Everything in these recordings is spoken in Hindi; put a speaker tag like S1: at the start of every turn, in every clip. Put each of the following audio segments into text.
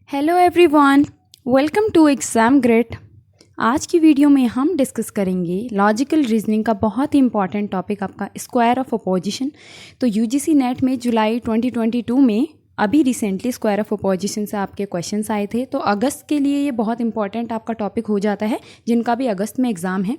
S1: Hello everyone, welcome to exam grid. आज की वीडियो में हम डिस्कस करेंगे लॉजिकल रीजनिंग का बहुत ही इंपॉर्टेंट टॉपिक आपका स्क्वायर ऑफ अपोजिशन। तो यूजीसी नेट में जुलाई 2022 में अभी रिसेंटली स्क्वायर ऑफ अपोजिशन से आपके क्वेश्चंस आए थे। तो अगस्त के लिए ये बहुत इंपॉर्टेंट आपका टॉपिक हो जाता है, जिनका भी अगस्त में एग्ज़ाम है।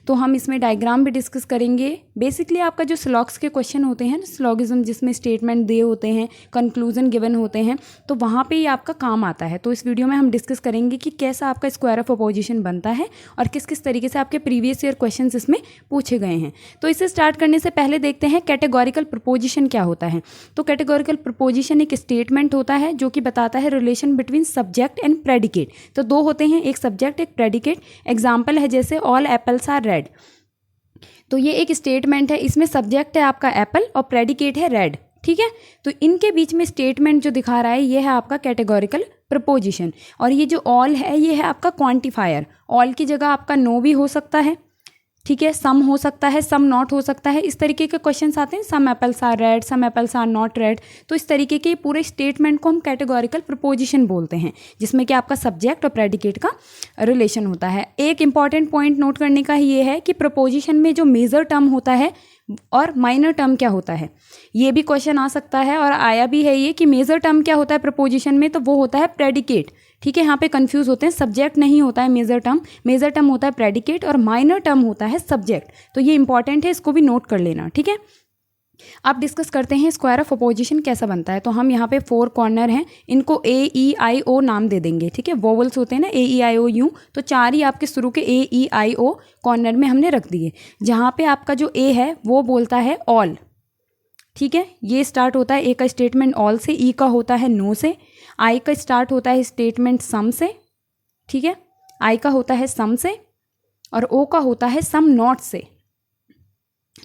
S1: तो हम इसमें डायग्राम भी डिस्कस करेंगे। बेसिकली आपका जो स्लॉग्स के क्वेश्चन होते हैं, स्लॉगिज्म जिसमें स्टेटमेंट दे होते हैं, कंक्लूजन गिवन होते हैं, तो वहाँ पे ये आपका काम आता है। तो इस वीडियो में हम डिस्कस करेंगे कि कैसा आपका स्क्वायर ऑफ अपोजिशन बनता है और किस किस तरीके से आपके प्रीवियस ईयर क्वेश्चन इसमें पूछे गए हैं। तो इसे स्टार्ट करने से पहले देखते हैं कैटेगोरिकल प्रपोजिशन क्या होता है। तो कैटेगोरिकल प्रपोजिशन एक स्टेटमेंट होता है जो कि बताता है relation between subject and predicate. तो दो होते हैं, एक सब्जेक्ट एक प्रेडिकेट। एग्जाम्पल है जैसे ऑल एप्पल्स आर रेड। तो ये एक स्टेटमेंट है, इसमें सब्जेक्ट है आपका एप्पल और प्रेडिकेट है रेड। ठीक है, तो इनके बीच में स्टेटमेंट जो दिखा रहा है ये है आपका कैटेगोरिकल प्रपोजिशन। और ये जो ऑल है ये है आपका क्वांटिफायर। ऑल की जगह आपका नो भी हो सकता है, ठीक है, सम हो सकता है, सम नॉट हो सकता है। इस तरीके के क्वेश्चंस आते हैं, some apples are red, some apples are not red. तो इस तरीके के पूरे स्टेटमेंट को हम कैटेगोरिकल प्रपोजिशन बोलते हैं, जिसमें कि आपका सब्जेक्ट और प्रेडिकेट का रिलेशन होता है। एक इंपॉर्टेंट पॉइंट नोट करने का ये है कि प्रपोजिशन में जो मेजर टर्म होता है और माइनर टर्म क्या होता है, ये भी क्वेश्चन आ सकता है और आया भी है ये कि मेजर टर्म क्या होता है प्रपोजिशन में, तो वो होता है प्रेडिकेट। ठीक है, यहाँ पे कंफ्यूज होते हैं, सब्जेक्ट नहीं होता है मेजर टर्म होता है प्रेडिकेट और माइनर टर्म होता है सब्जेक्ट। तो ये इंपॉर्टेंट है, इसको भी नोट कर लेना। ठीक है, अब डिस्कस करते हैं स्क्वायर ऑफ अपोजिशन कैसा बनता है। तो हम यहाँ पे 4 कॉर्नर हैं, इनको AEIO नाम दे देंगे। ठीक है, वोवल्स होते हैं ना AEIOU, तो 4 ही आपके शुरू के AEIO कॉर्नर में हमने रख दिए। जहाँ पे आपका जो A है वो बोलता है ऑल। ठीक है, ये स्टार्ट होता है ए का स्टेटमेंट ऑल से, ई का होता है नो से, आई का स्टार्ट होता है स्टेटमेंट सम से। ठीक है, आई का होता है सम से और ओ का होता है सम नॉट से।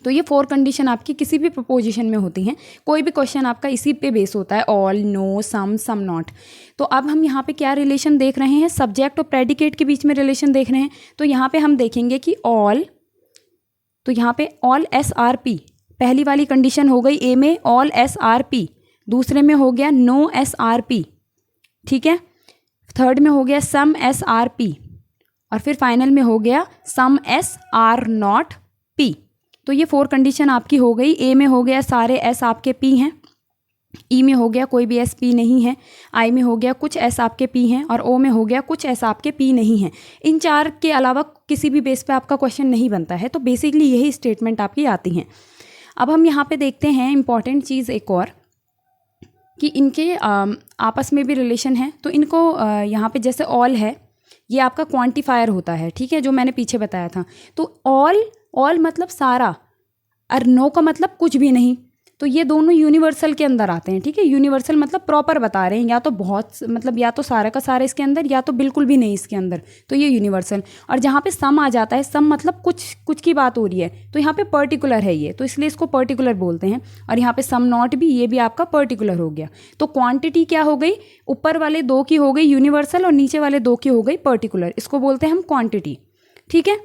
S1: तो ये 4 कंडीशन आपकी किसी भी प्रपोजिशन में होती हैं। कोई भी क्वेश्चन आपका इसी पे बेस होता है, ऑल, नो, सम नॉट। तो अब हम यहाँ पे क्या रिलेशन देख रहे हैं, सब्जेक्ट और प्रेडिकेट के बीच में रिलेशन देख रहे हैं। तो यहाँ पे हम देखेंगे कि ऑल, तो यहाँ पे ऑल SRP पहली वाली कंडीशन हो गई ए में, ऑल SRP। दूसरे में हो गया नो SRP। ठीक है, थर्ड में हो गया सम SRP और फिर फाइनल में हो गया सम SR0P। तो ये 4 कंडीशन आपकी हो गई। ए में हो गया सारे S आपके P हैं, ई में हो गया कोई भी S P नहीं है, आई में हो गया कुछ S आपके P हैं और ओ में हो गया कुछ S आपके P नहीं है। इन 4 के अलावा किसी भी बेस पे आपका क्वेश्चन नहीं बनता है। तो बेसिकली यही स्टेटमेंट आपकी आती हैं। अब हम यहाँ पे देखते हैं इंपॉर्टेंट चीज़ एक और कि इनके आपस में भी रिलेशन है। तो इनको यहाँ पे जैसे ऑल है, ये आपका क्वांटिफायर होता है। ठीक है, जो मैंने पीछे बताया था। तो ऑल मतलब सारा और नो का मतलब कुछ भी नहीं। तो ये दोनों यूनिवर्सल के अंदर आते हैं। ठीक है, यूनिवर्सल मतलब प्रॉपर बता रहे हैं, या तो बहुत मतलब या तो सारा का सारा इसके अंदर या तो बिल्कुल भी नहीं इसके अंदर। तो ये यूनिवर्सल। और जहाँ पे सम आ जाता है, सम मतलब कुछ की बात हो रही है, तो यहाँ पे पर्टिकुलर है ये, तो इसलिए इसको पर्टिकुलर बोलते हैं। और यहाँ पे सम नॉट भी, ये भी आपका पर्टिकुलर हो गया। तो क्वांटिटी क्या हो गई, ऊपर वाले 2 की हो गई यूनिवर्सल और नीचे वाले 2 की हो गई पर्टिकुलर। इसको बोलते हैं हम क्वांटिटी। ठीक है,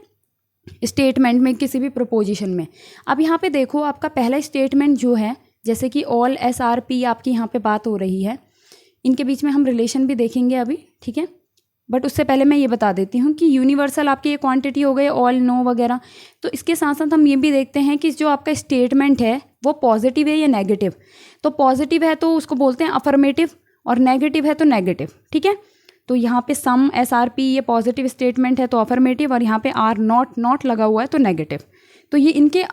S1: स्टेटमेंट में किसी भी प्रपोजिशन में। अब यहाँ पे देखो, आपका पहला स्टेटमेंट जो है, जैसे कि ऑल SRP आपकी यहाँ पे बात हो रही है, इनके बीच में हम रिलेशन भी देखेंगे अभी। ठीक है, बट उससे पहले मैं ये बता देती हूँ कि यूनिवर्सल आपकी ये क्वांटिटी हो गई, ऑल, नो वगैरह। तो इसके साथ साथ हम ये भी देखते हैं कि जो आपका स्टेटमेंट है वो पॉजिटिव है या नेगेटिव। तो पॉजिटिव है तो उसको बोलते हैं अफर्मेटिव और नेगेटिव है तो नेगेटिव। ठीक है, तो यहाँ पे सम SRP ये पॉजिटिव स्टेटमेंट है तो अफर्मेटिव, और यहाँ पे आर नॉट लगा हुआ है तो नेगेटिव। तो ये इनके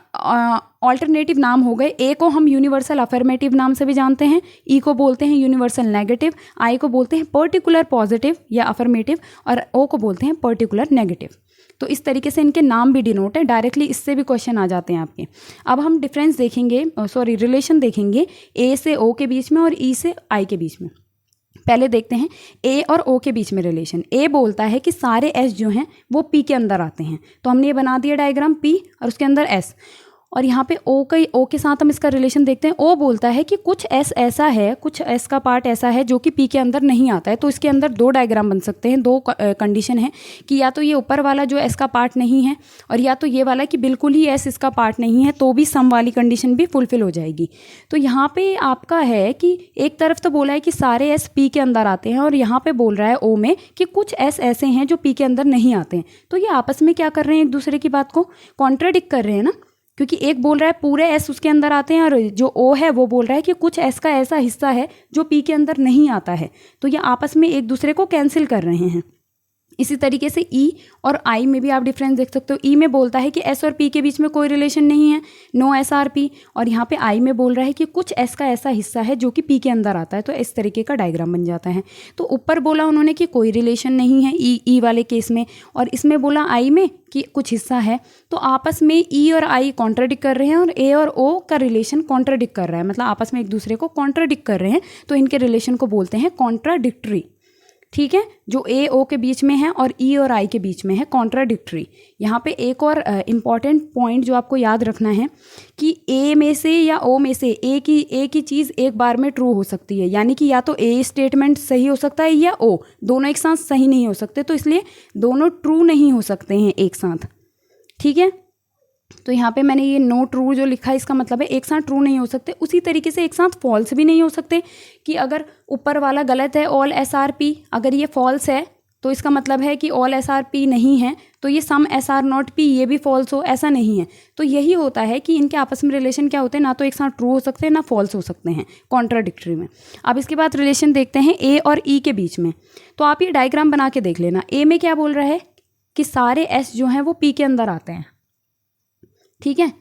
S1: ऑल्टरनेटिव नाम हो गए। ए को हम यूनिवर्सल अफर्मेटिव नाम से भी जानते हैं, ई को बोलते हैं यूनिवर्सल नेगेटिव, आई को बोलते हैं पर्टिकुलर पॉजिटिव या अफर्मेटिव, और ओ को बोलते हैं पर्टिकुलर नेगेटिव। तो इस तरीके से इनके नाम भी डिनोट है, डायरेक्टली इससे भी क्वेश्चन आ जाते हैं आपके। अब हम डिफरेंस देखेंगे, रिलेशन देखेंगे ए से ओ के बीच में और ई से आई के बीच में। पहले देखते हैं ए और ओ के बीच में रिलेशन। ए बोलता है कि सारे एस जो हैं वो पी के अंदर आते हैं, तो हमने ये बना दिया डायग्राम, पी और उसके अंदर एस। और यहाँ पे ओ के साथ हम इसका रिलेशन देखते हैं। ओ बोलता है कि कुछ एस ऐसा है, कुछ एस का पार्ट ऐसा है जो कि पी के अंदर नहीं आता है। तो इसके अंदर दो डायग्राम बन सकते हैं, दो कंडीशन है कि या तो ये ऊपर वाला जो एस का पार्ट नहीं है और या तो ये वाला कि बिल्कुल ही एस इसका पार्ट नहीं है, तो भी सम वाली कंडीशन भी फुलफिल हो जाएगी। तो यहाँ पे आपका है कि एक तरफ तो बोला है कि सारे एस पी के अंदर आते हैं और यहाँ पे बोल रहा है ओ में कि कुछ एस ऐसे हैं जो पी के अंदर नहीं आते हैं। तो ये आपस में क्या कर रहे हैं, एक दूसरे की बात को कॉन्ट्राडिक्ट कर रहे हैं ना, क्योंकि एक बोल रहा है पूरे एस उसके अंदर आते हैं और जो ओ है वो बोल रहा है कि कुछ एस का ऐसा हिस्सा है जो पी के अंदर नहीं आता है। तो ये आपस में एक दूसरे को कैंसिल कर रहे हैं। इसी तरीके से ई और आई में भी आप डिफरेंस देख सकते हो। ई में बोलता है कि एस और पी के बीच में कोई रिलेशन नहीं है, नो एस आर पी, और यहाँ पे आई में बोल रहा है कि कुछ एस का ऐसा हिस्सा है जो कि पी के अंदर आता है। तो इस तरीके का डायग्राम बन जाता है। तो ऊपर बोला उन्होंने कि कोई रिलेशन नहीं है ई वाले केस में, और इसमें बोला आई में कि कुछ हिस्सा है। तो आपस में ई और आई कॉन्ट्राडिक्ट कर रहे हैं और ए और ओ का रिलेशन कॉन्ट्राडिक्ट कर रहा है, मतलब आपस में एक दूसरे को कॉन्ट्राडिक्ट कर रहे हैं। तो इनके रिलेशन को बोलते हैं कॉन्ट्राडिक्टरी। ठीक है, जो ए ओ के बीच में है और ई और आई के बीच में है, कॉन्ट्राडिक्टरी। यहाँ पे एक और इम्पॉर्टेंट पॉइंट जो आपको याद रखना है कि ए में से या ओ में से एक ही चीज़ एक बार में ट्रू हो सकती है, यानी कि या तो ए स्टेटमेंट सही हो सकता है या ओ, दोनों एक साथ सही नहीं हो सकते। तो इसलिए दोनों ट्रू नहीं हो सकते हैं एक साथ। ठीक है, तो यहाँ पे मैंने ये नो ट्रू जो लिखा है इसका मतलब है एक साथ ट्रू नहीं हो सकते। उसी तरीके से एक साथ फॉल्स भी नहीं हो सकते कि अगर ऊपर वाला गलत है ऑल एस आर पी, अगर ये फॉल्स है तो इसका मतलब है कि ऑल एस आर पी नहीं है, तो ये सम एस आर नॉट पी ये भी फॉल्स हो, ऐसा नहीं है। तो यही होता है कि इनके आपस में रिलेशन क्या होते हैं, ना तो एक साथ ट्रू हो सकते हैं ना फॉल्स हो सकते हैं कॉन्ट्राडिक्टरी में। अब इसके बाद रिलेशन देखते हैं ए और ई के बीच में। तो आप ये डायग्राम बना के देख लेना। ए में क्या बोल रहा है कि सारे एस जो हैं वो पी के अंदर आते हैं। ठीक है,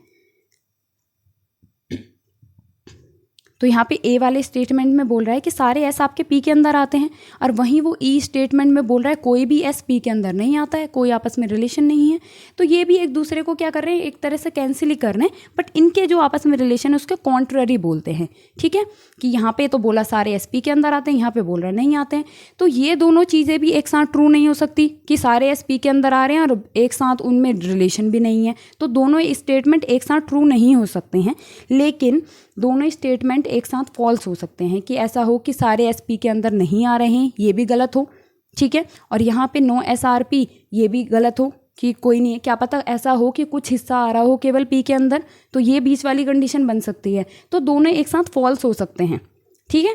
S1: तो यहाँ पे ए वाले स्टेटमेंट में बोल रहा है कि सारे एस आपके पी के अंदर आते हैं, और वहीं वो ई स्टेटमेंट में बोल रहा है कोई भी एस पी के अंदर नहीं आता है, कोई आपस में रिलेशन नहीं है। तो ये भी एक दूसरे को क्या कर रहे हैं, एक तरह से कैंसिल ही कर रहे हैं, बट इनके जो आपस में रिलेशन है उसके कॉन्ट्ररी बोलते हैं। ठीक है, कि यहाँ पे तो बोला सारे एस पी के अंदर आते हैं, यहाँ पे बोल रहे नहीं आते हैं। तो ये दोनों चीज़ें भी एक साथ ट्रू नहीं हो सकती कि सारे एस पी के अंदर आ रहे हैं और एक साथ उनमें रिलेशन भी नहीं है। तो दोनों स्टेटमेंट एक साथ ट्रू नहीं हो सकते हैं, लेकिन दोनों स्टेटमेंट एक साथ फॉल्स हो सकते हैं कि ऐसा हो कि सारे एस पी के अंदर नहीं आ रहे हैं, ये भी गलत हो। ठीक है, और यहाँ पे नो एस आर पी ये भी गलत हो कि कोई नहीं है, क्या पता ऐसा हो कि कुछ हिस्सा आ रहा हो केवल पी के अंदर, तो ये बीच वाली कंडीशन बन सकती है। तो दोनों एक साथ फॉल्स हो सकते हैं। ठीक है,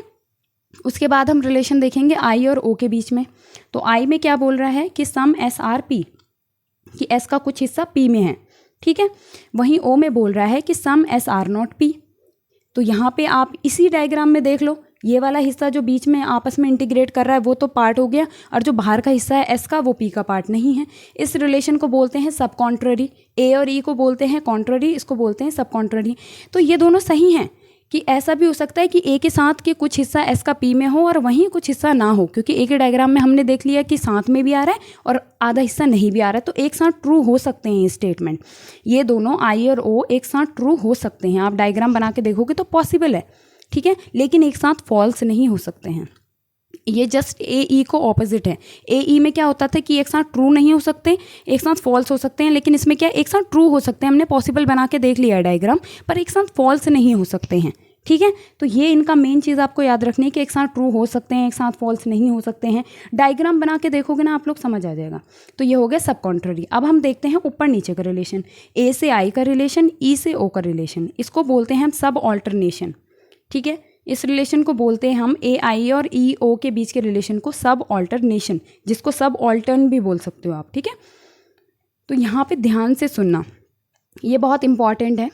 S1: उसके बाद हम रिलेशन देखेंगे आई और ओ के बीच में। तो आई में क्या बोल रहा है कि सम एस आर पी, कि एस का कुछ हिस्सा पी में है। ठीक है, वहीं ओ में बोल रहा है कि सम एस आर नॉट पी। तो यहाँ पे आप इसी डायग्राम में देख लो, ये वाला हिस्सा जो बीच में आपस में इंटीग्रेट कर रहा है वो तो पार्ट हो गया, और जो बाहर का हिस्सा है एस का वो पी का पार्ट नहीं है। इस रिलेशन को बोलते हैं सब कॉन्ट्ररी। ए और ई को बोलते हैं कॉन्ट्ररी, इसको बोलते हैं सब कॉन्ट्ररी। तो ये दोनों सही हैं कि ऐसा भी हो सकता है कि ए के साथ के कुछ हिस्सा एस का पी में हो और वहीं कुछ हिस्सा ना हो, क्योंकि ए के डायग्राम में हमने देख लिया कि साथ में भी आ रहा है और आधा हिस्सा नहीं भी आ रहा है। तो एक साथ ट्रू हो सकते हैं ये स्टेटमेंट, ये दोनों आई और ओ एक साथ ट्रू हो सकते हैं। आप डायग्राम बना के देखोगे तो पॉसिबल है। ठीक है, लेकिन एक साथ फॉल्स नहीं हो सकते हैं। ये जस्ट ए ई को ऑपोजिट है। ए ई में क्या होता था कि एक साथ ट्रू नहीं हो सकते, एक साथ फॉल्स हो सकते हैं, लेकिन इसमें क्या एक साथ ट्रू हो सकते हैं। हमने पॉसिबल बना के देख लिया है डायग्राम, पर एक साथ फॉल्स नहीं हो सकते हैं। ठीक है, तो ये इनका मेन चीज़ आपको याद रखनी है कि एक साथ ट्रू हो सकते हैं, एक साथ फॉल्स नहीं हो सकते हैं। डायग्राम बना के देखोगे ना आप लोग समझ आ जाएगा। तो ये हो गया सब कॉन्ट्ररी। अब हम देखते हैं ऊपर नीचे का रिलेशन, ए से आई का रिलेशन, ई से ओ का रिलेशन। इसको बोलते हैं हम सब ऑल्टरनेशन। ठीक है, इस रिलेशन को बोलते हैं हम ए आई और ई ओ के बीच के रिलेशन को सब ऑल्टरनेशन, जिसको सब ऑल्टर्न भी बोल सकते हो आप। ठीक है, तो यहाँ पे ध्यान से सुनना, ये बहुत इंपॉर्टेंट है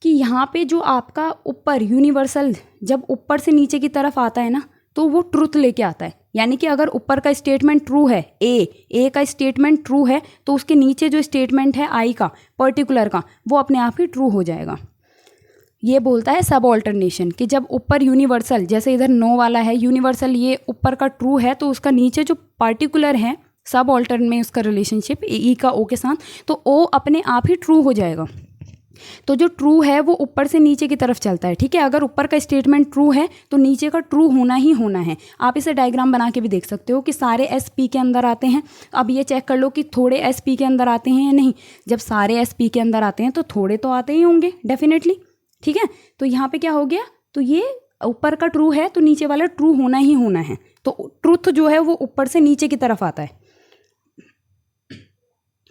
S1: कि यहाँ पे जो आपका ऊपर यूनिवर्सल जब ऊपर से नीचे की तरफ आता है ना, तो वो ट्रूथ लेके आता है। यानी कि अगर ऊपर का स्टेटमेंट ट्रू है, ए का स्टेटमेंट ट्रू है, तो उसके नीचे जो स्टेटमेंट है आई का पर्टिकुलर का, वो अपने आप ही ट्रू हो जाएगा। ये बोलता है सब ऑल्टरनेशन कि जब ऊपर यूनिवर्सल, जैसे इधर नो वाला है यूनिवर्सल, ये ऊपर का ट्रू है, तो उसका नीचे जो पार्टिकुलर है सब ऑल्टर्न में उसका रिलेशनशिप ई का ओ के साथ, तो ओ अपने आप ही ट्रू हो जाएगा। तो जो ट्रू है वो ऊपर से नीचे की तरफ चलता है, ठीक है। अगर ऊपर का स्टेटमेंट ट्रू है तो नीचे का ट्रू होना ही होना है। आप इसे डायग्राम बना के भी देख सकते हो कि सारे एस पी के अंदर आते हैं। अब ये चेक कर लो कि थोड़े एस पी के अंदर आते हैं या नहीं। जब सारे एस पी के अंदर आते हैं तो थोड़े तो आते ही होंगे डेफिनेटली, ठीक है। तो यहाँ पे क्या हो गया, तो ये ऊपर का ट्रू है तो नीचे वाला ट्रू होना ही होना है। तो ट्रूथ जो है वो ऊपर से नीचे की तरफ आता है।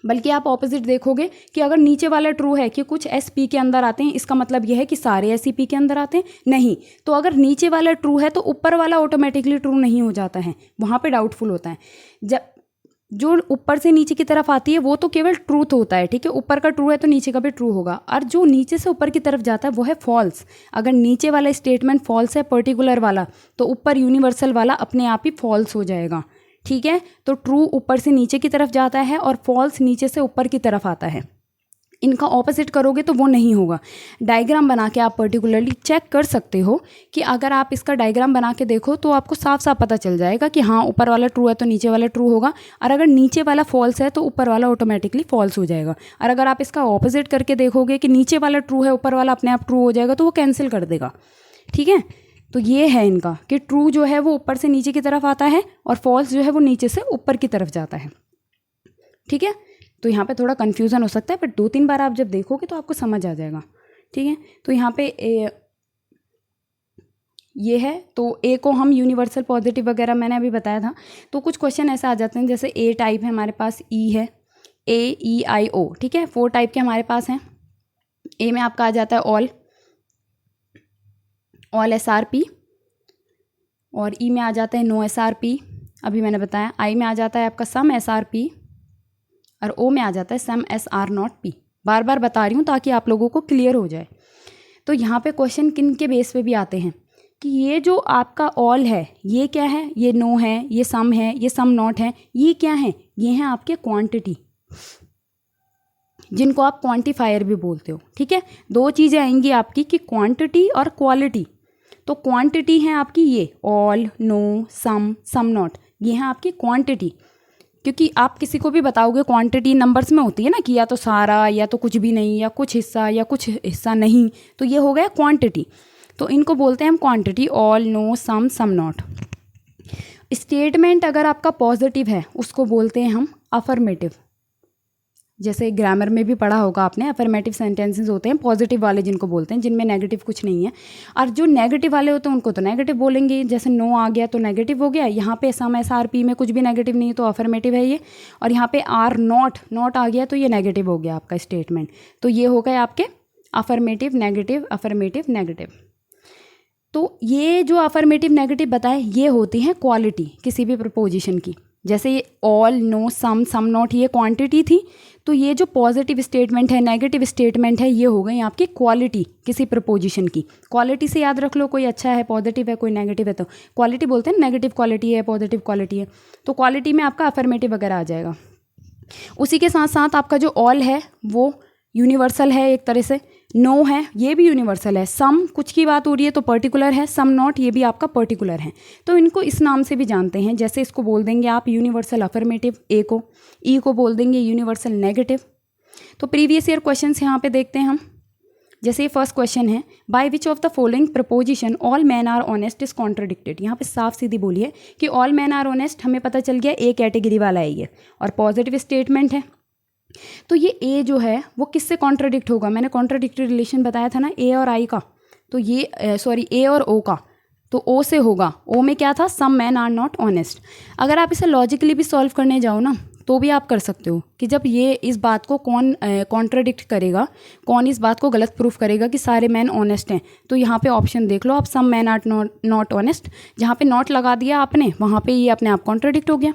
S1: बल्कि आप ऑपोजिट देखोगे कि अगर नीचे वाला ट्रू है कि कुछ एस पी के अंदर आते हैं, इसका मतलब यह है कि सारे एस पी के अंदर आते हैं, नहीं। तो अगर नीचे वाला ट्रू है तो ऊपर वाला ऑटोमेटिकली ट्रू नहीं हो जाता है, वहाँ पे डाउटफुल होता है। जब जो ऊपर से नीचे की तरफ आती है वो तो केवल ट्रूथ होता है, ठीक है। ऊपर का ट्रू है तो नीचे का भी ट्रू होगा। और जो नीचे से ऊपर की तरफ जाता है वो है फॉल्स। अगर नीचे वाला स्टेटमेंट फॉल्स है पर्टिकुलर वाला, तो ऊपर यूनिवर्सल वाला अपने आप ही फॉल्स हो जाएगा, ठीक है। तो ट्रू ऊपर से नीचे की तरफ जाता है और फॉल्स नीचे से ऊपर की तरफ आता है। इनका ऑपोजिट करोगे तो वो नहीं होगा। डायग्राम बना के आप पर्टिकुलरली चेक कर सकते हो कि अगर आप इसका डायग्राम बना के देखो तो आपको साफ साफ पता चल जाएगा कि हाँ ऊपर वाला ट्रू है तो नीचे वाला ट्रू होगा, और अगर नीचे वाला फॉल्स है तो ऊपर वाला ऑटोमेटिकली फॉल्स हो जाएगा। और अगर आप इसका ऑपोजिट करके देखोगे कि नीचे वाला ट्रू है ऊपर वाला अपने आप ट्रू हो जाएगा, तो वो कैंसिल कर देगा, ठीक है। तो ये है इनका कि ट्रू जो है वो ऊपर से नीचे की तरफ आता है और फॉल्स जो है वो नीचे से ऊपर की तरफ जाता है, ठीक है। तो यहाँ पे थोड़ा कन्फ्यूज़न हो सकता है, बट 2-3 बार आप जब देखोगे तो आपको समझ आ जाएगा, ठीक है। तो यहाँ पे ये है, तो ए को हम यूनिवर्सल पॉजिटिव वगैरह मैंने अभी बताया था। तो कुछ क्वेश्चन ऐसे आ जाते हैं, जैसे ए टाइप है हमारे पास, ई है, AEIO, ठीक है। 4 टाइप के हमारे पास हैं। ए में आपका आ जाता है ऑल SRP, और ई में आ जाता है नो SRP, अभी मैंने बताया। आई में आ जाता है आपका सम SRP, और ओ में आ जाता है सम SR0P। बार बार बता रही हूँ ताकि आप लोगों को क्लियर हो जाए। तो यहाँ पे क्वेश्चन किन के बेस पे भी आते हैं कि ये जो आपका ऑल है ये क्या है, ये नो है, ये सम है, ये सम नॉट है, ये क्या है, ये हैं आपके क्वांटिटी, जिनको आप क्वांटिफायर भी बोलते हो, ठीक है। 2 चीज़ें आएंगी आपकी कि क्वांटिटी और क्वालिटी। तो क्वांटिटी है आपकी ये ऑल, नो, सम नॉट, ये है आपकी क्वांटिटी। क्योंकि आप किसी को भी बताओगे क्वांटिटी नंबर्स में होती है ना, कि या तो सारा, या तो कुछ भी नहीं, या कुछ हिस्सा, या कुछ हिस्सा नहीं, तो ये हो गया क्वांटिटी। तो इनको बोलते हैं हम quantity, all, no, some not. Statement अगर आपका पॉजिटिव है उसको बोलते हैं हम अफर्मेटिव। जैसे ग्रामर में भी पढ़ा होगा आपने, अफर्मेटिव सेंटेंसेस होते हैं पॉजिटिव वाले, जिनको बोलते हैं, जिनमें नेगेटिव कुछ नहीं है। और जो नेगेटिव वाले होते हैं उनको तो नेगेटिव बोलेंगे। जैसे नो आ गया तो नेगेटिव हो गया, यहाँ पे सम SRP में कुछ भी नेगेटिव नहीं तो अफर्मेटिव है ये। और यहाँ पे आर नॉट आ गया तो ये नेगेटिव हो गया आपका स्टेटमेंट। तो ये हो गए आपके अफर्मेटिव, नेगेटिव, अफर्मेटिव, नेगेटिव। तो ये जो अफर्मेटिव नेगेटिव बताए ये होती हैं क्वालिटी किसी भी प्रपोजिशन की। जैसे ये ऑल, नो, सम नॉट ये क्वांटिटी थी, तो ये जो पॉजिटिव स्टेटमेंट है, नेगेटिव स्टेटमेंट है, ये हो गई आपकी क्वालिटी किसी प्रपोजिशन की। क्वालिटी से याद रख लो, कोई अच्छा है पॉजिटिव है, कोई नेगेटिव है, तो क्वालिटी बोलते हैं। नेगेटिव क्वालिटी है, पॉजिटिव क्वालिटी है, तो क्वालिटी में आपका अफर्मेटिव वगैरह आ जाएगा। उसी के साथ साथ आपका जो ऑल है वो यूनिवर्सल है एक तरह से, नो है ये भी यूनिवर्सल है, सम कुछ की बात हो रही है तो पर्टिकुलर है, सम नॉट ये भी आपका पर्टिकुलर है। तो इनको इस नाम से भी जानते हैं। जैसे इसको बोल देंगे आप यूनिवर्सल अफर्मेटिव ए को, ई को बोल देंगे यूनिवर्सल नेगेटिव। तो प्रीवियस ईयर क्वेश्चंस यहाँ पे देखते हैं हम। जैसे फर्स्ट क्वेश्चन है, by which of the following proposition all man are honest is contradicted. यहाँ पे साफ सीधी बोलिए कि ऑल मैन आर ऑनेस्ट, हमें पता चल गया ए कैटेगरी वाला है ये, और पॉजिटिव स्टेटमेंट है। तो ये ए जो है वो किससे कॉन्ट्राडिक्ट होगा, मैंने कॉन्ट्राडिक्टरी रिलेशन बताया था ना ए और आई का, तो ये ए और ओ का, तो ओ से होगा। ओ में क्या था, सम मैन आर नॉट ऑनेस्ट। अगर आप इसे लॉजिकली भी सॉल्व करने जाओ ना तो भी आप कर सकते हो कि जब ये इस बात को कौन कॉन्ट्राडिक्ट करेगा, कौन इस बात को गलत प्रूफ करेगा कि सारे मैन ऑनेस्ट हैं। तो यहाँ पे ऑप्शन देख लो आप, सम मैन आर नॉट ऑनेस्ट, जहाँ पे नॉट लगा दिया आपने वहाँ पे ये अपने आप कॉन्ट्राडिक्ट हो गया।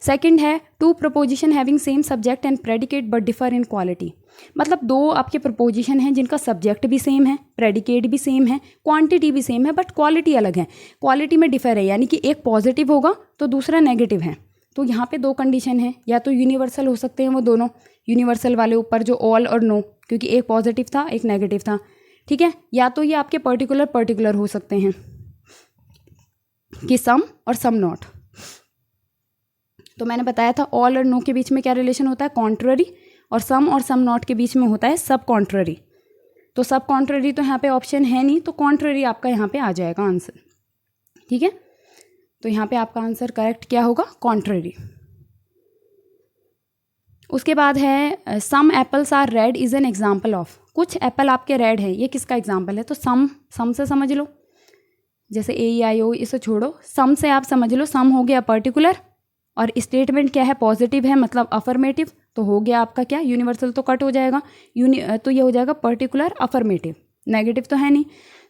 S1: सेकंड है, 2 preposition having same subject and predicate but differ in quality. मतलब 2 आपके प्रपोजिशन हैं जिनका सब्जेक्ट भी सेम है, प्रेडिकेट भी सेम है, क्वांटिटी भी सेम है, बट क्वालिटी अलग है, क्वालिटी में डिफर है। यानी कि एक पॉजिटिव होगा तो दूसरा नेगेटिव है। तो यहाँ पे 2 कंडीशन है, या तो यूनिवर्सल हो सकते हैं वो दोनों, यूनिवर्सल वाले ऊपर जो ऑल और नो, क्योंकि एक पॉजिटिव था एक नेगेटिव था, ठीक है। या तो ये आपके पर्टिकुलर हो सकते हैं कि सम और सम नॉट। तो मैंने बताया था ऑल और नो के बीच में क्या रिलेशन होता है, कॉन्ट्ररी, और सम नॉट के बीच में होता है सब कॉन्ट्ररी। तो सब कॉन्ट्ररी तो यहाँ पे ऑप्शन है नहीं, तो कॉन्ट्ररी आपका यहाँ पे आ जाएगा आंसर। ठीक है, तो यहाँ पे आपका आंसर करेक्ट क्या होगा, कॉन्ट्ररी। उसके बाद है some apples are red is an example of. कुछ एप्पल आपके रेड है, ये किसका एग्जाम्पल है, तो सम से समझ लो, जैसे AEIO इसे छोड़ो, सम से आप समझ लो, सम हो गया पर्टिकुलर और स्टेटमेंट क्या है, पॉजिटिव है मतलब अफर्मेटिव, तो हो गया आपका क्या, यूनिवर्सल तो कट हो जाएगा, तो ये हो जाएगा पर्टिकुलर अफर्मेटिव, नेगेटिव तो है नहीं,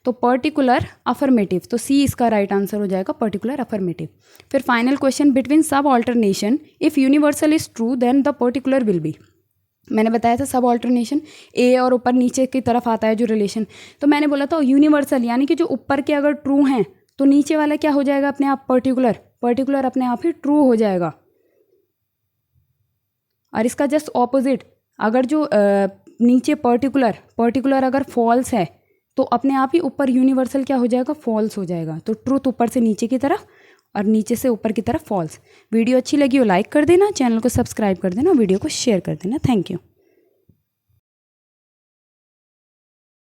S1: तो पर्टिकुलर अफर्मेटिव, तो C इसका राइट आंसर हो जाएगा, पर्टिकुलर अफर्मेटिव। फिर final question, between subalternation if universal is true then the particular will be. मैंने बताया था सब ऑल्टरनेशन ए और ऊपर नीचे की तरफ आता है जो रिलेशन, तो मैंने बोला था यूनिवर्सल यानी कि जो ऊपर के अगर ट्रू हैं तो नीचे वाला क्या हो जाएगा अपने आप, पर्टिकुलर अपने आप ही ट्रू हो जाएगा। और इसका जस्ट ऑपोजिट, अगर जो नीचे पर्टिकुलर अगर फॉल्स है तो अपने आप ही ऊपर यूनिवर्सल क्या हो जाएगा, फॉल्स हो जाएगा। तो ट्रूथ ऊपर से नीचे की तरफ और नीचे से ऊपर की तरफ फॉल्स। वीडियो अच्छी लगी हो लाइक कर देना, चैनल को सब्सक्राइब कर देना, वीडियो को शेयर कर देना। Thank you.